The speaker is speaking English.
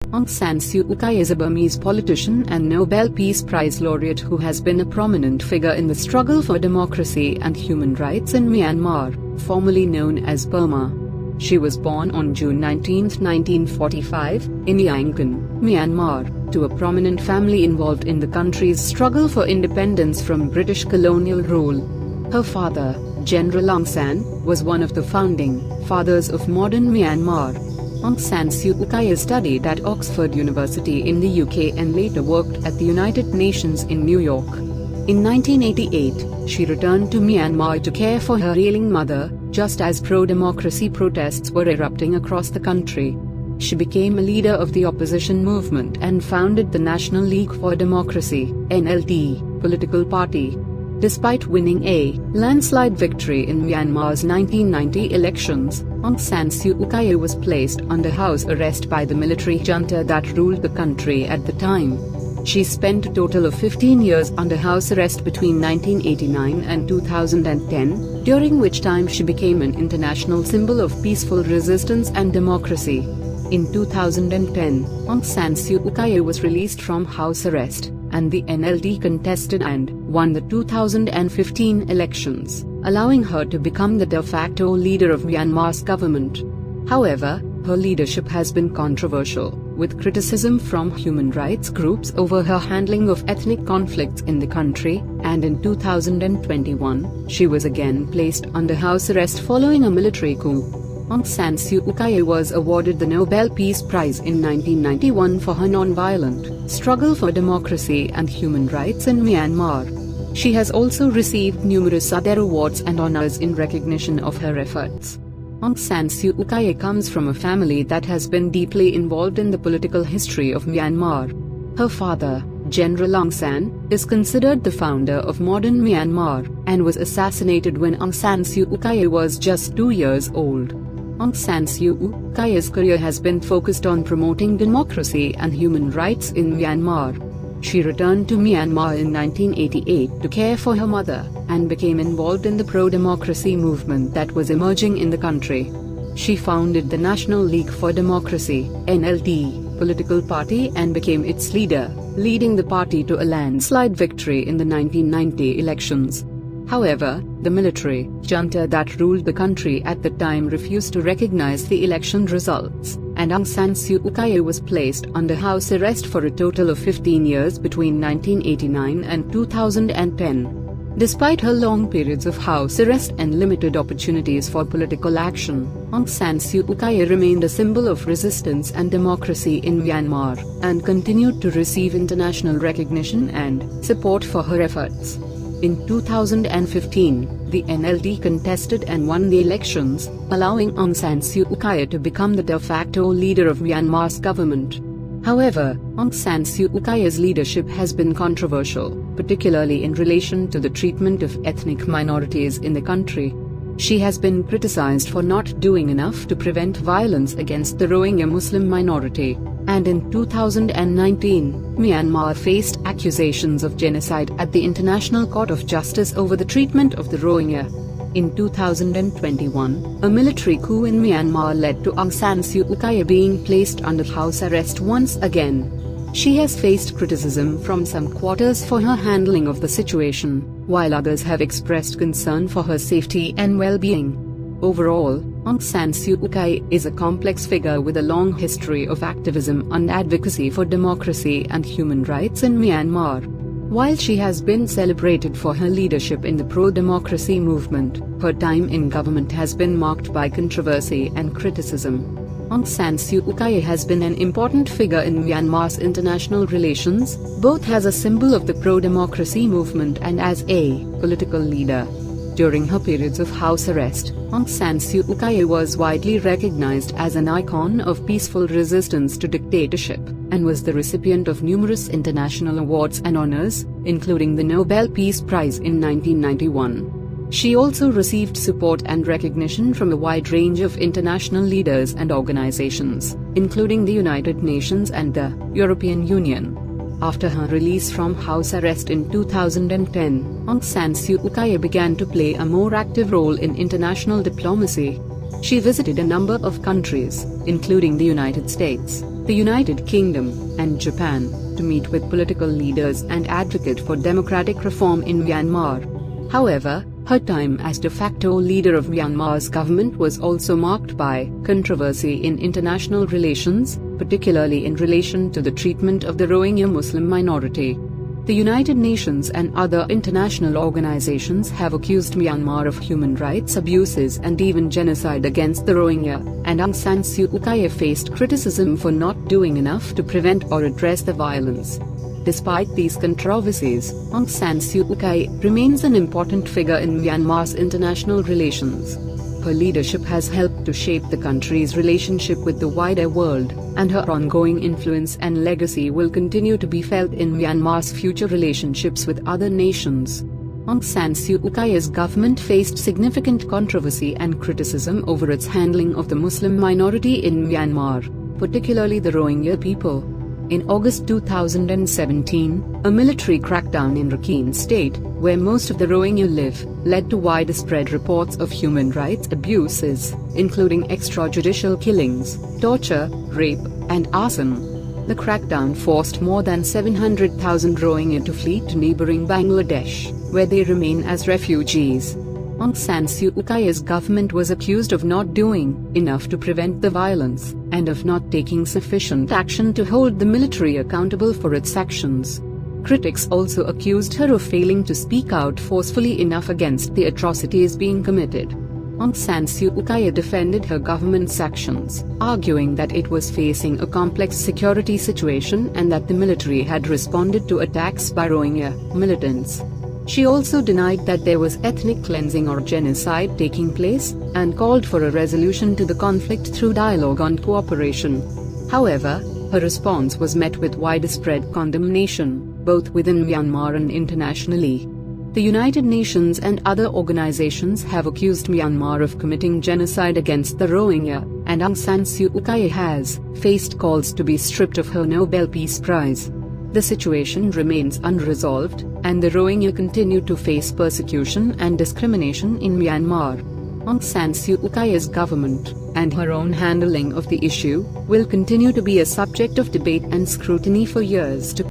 Aung San Suu Kyi is a Burmese politician and Nobel Peace Prize laureate who has been a prominent figure in the struggle for democracy and human rights in Myanmar, formerly known as Burma. She was born on June 19, 1945, in Yangon, Myanmar, to a prominent family involved in the country's struggle for independence from British colonial rule. Her father, General Aung San, was one of the founding fathers of modern Myanmar. Aung San Suu Kyi studied at Oxford University in the UK and later worked at the United Nations in New York. In 1988, she returned to Myanmar to care for her ailing mother, just as pro-democracy protests were erupting across the country. She became a leader of the opposition movement and founded the National League for Democracy (NLD) political party. Despite winning a landslide victory in Myanmar's 1990 elections, Aung San Suu Kyi was placed under house arrest by the military junta that ruled the country at the time. She spent a total of 15 years under house arrest between 1989 and 2010, during which time she became an international symbol of peaceful resistance and democracy. In 2010, Aung San Suu Kyi was released from house arrest, and the NLD contested and won the 2015 elections, allowing her to become the de facto leader of Myanmar's government. However, her leadership has been controversial, with criticism from human rights groups over her handling of ethnic conflicts in the country, and in 2021, she was again placed under house arrest following a military coup. Aung San Suu Kyi was awarded the Nobel Peace Prize in 1991 for her non-violent struggle for democracy and human rights in Myanmar. She has also received numerous other awards and honors in recognition of her efforts. Aung San Suu Kyi comes from a family that has been deeply involved in the political history of Myanmar. Her father, General Aung San, is considered the founder of modern Myanmar, and was assassinated when Aung San Suu Kyi was just 2 years old. Aung San Suu Kyi's career has been focused on promoting democracy and human rights in Myanmar. She returned to Myanmar in 1988 to care for her mother, and became involved in the pro-democracy movement that was emerging in the country. She founded the National League for Democracy (NLD) political party and became its leader, leading the party to a landslide victory in the 1990 elections. However, the military junta that ruled the country at the time refused to recognize the election results, and Aung San Suu Kyi was placed under house arrest for a total of 15 years between 1989 and 2010. Despite her long periods of house arrest and limited opportunities for political action, Aung San Suu Kyi remained a symbol of resistance and democracy in Myanmar, and continued to receive international recognition and support for her efforts. In 2015, the NLD contested and won the elections, allowing Aung San Suu Kyi to become the de facto leader of Myanmar's government. However, Aung San Suu Kyi's leadership has been controversial, particularly in relation to the treatment of ethnic minorities in the country. She has been criticized for not doing enough to prevent violence against the Rohingya Muslim minority, and in 2019, Myanmar faced accusations of genocide at the International Court of Justice over the treatment of the Rohingya. In 2021, a military coup in Myanmar led to Aung San Suu Kyi being placed under house arrest once again. She has faced criticism from some quarters for her handling of the situation, while others have expressed concern for her safety and well-being. Overall, Aung San Suu Kyi is a complex figure with a long history of activism and advocacy for democracy and human rights in Myanmar. While she has been celebrated for her leadership in the pro-democracy movement, her time in government has been marked by controversy and criticism. Aung San Suu Kyi has been an important figure in Myanmar's international relations, both as a symbol of the pro-democracy movement and as a political leader. During her periods of house arrest, Aung San Suu Kyi was widely recognized as an icon of peaceful resistance to dictatorship, and was the recipient of numerous international awards and honors, including the Nobel Peace Prize in 1991. She also received support and recognition from a wide range of international leaders and organizations, including the United Nations and the European Union. After her release from house arrest in 2010, Aung San Suu Kyi began to play a more active role in international diplomacy. She visited a number of countries, including the United States, the United Kingdom, and Japan, to meet with political leaders and advocate for democratic reform in Myanmar. However, her time as de facto leader of Myanmar's government was also marked by controversy in international relations, particularly in relation to the treatment of the Rohingya Muslim minority. The United Nations and other international organizations have accused Myanmar of human rights abuses and even genocide against the Rohingya, and Aung San Suu Kyi faced criticism for not doing enough to prevent or address the violence. Despite these controversies, Aung San Suu Kyi remains an important figure in Myanmar's international relations. Her leadership has helped to shape the country's relationship with the wider world, and her ongoing influence and legacy will continue to be felt in Myanmar's future relationships with other nations. Aung San Suu Kyi's government faced significant controversy and criticism over its handling of the Muslim minority in Myanmar, particularly the Rohingya people. In August 2017, a military crackdown in Rakhine State, where most of the Rohingya live, led to widespread reports of human rights abuses, including extrajudicial killings, torture, rape, and arson. The crackdown forced more than 700,000 Rohingya to flee to neighboring Bangladesh, where they remain as refugees. Aung San Suu Kyi's government was accused of not doing enough to prevent the violence, and of not taking sufficient action to hold the military accountable for its actions. Critics also accused her of failing to speak out forcefully enough against the atrocities being committed. Aung San Suu Kyi defended her government's actions, arguing that it was facing a complex security situation and that the military had responded to attacks by Rohingya militants. She also denied that there was ethnic cleansing or genocide taking place, and called for a resolution to the conflict through dialogue and cooperation. However, her response was met with widespread condemnation, both within Myanmar and internationally. The United Nations and other organizations have accused Myanmar of committing genocide against the Rohingya, and Aung San Suu Kyi has faced calls to be stripped of her Nobel Peace Prize. The situation remains unresolved, and the Rohingya continue to face persecution and discrimination in Myanmar. Aung San Suu Kyi's government, and her own handling of the issue, will continue to be a subject of debate and scrutiny for years to come.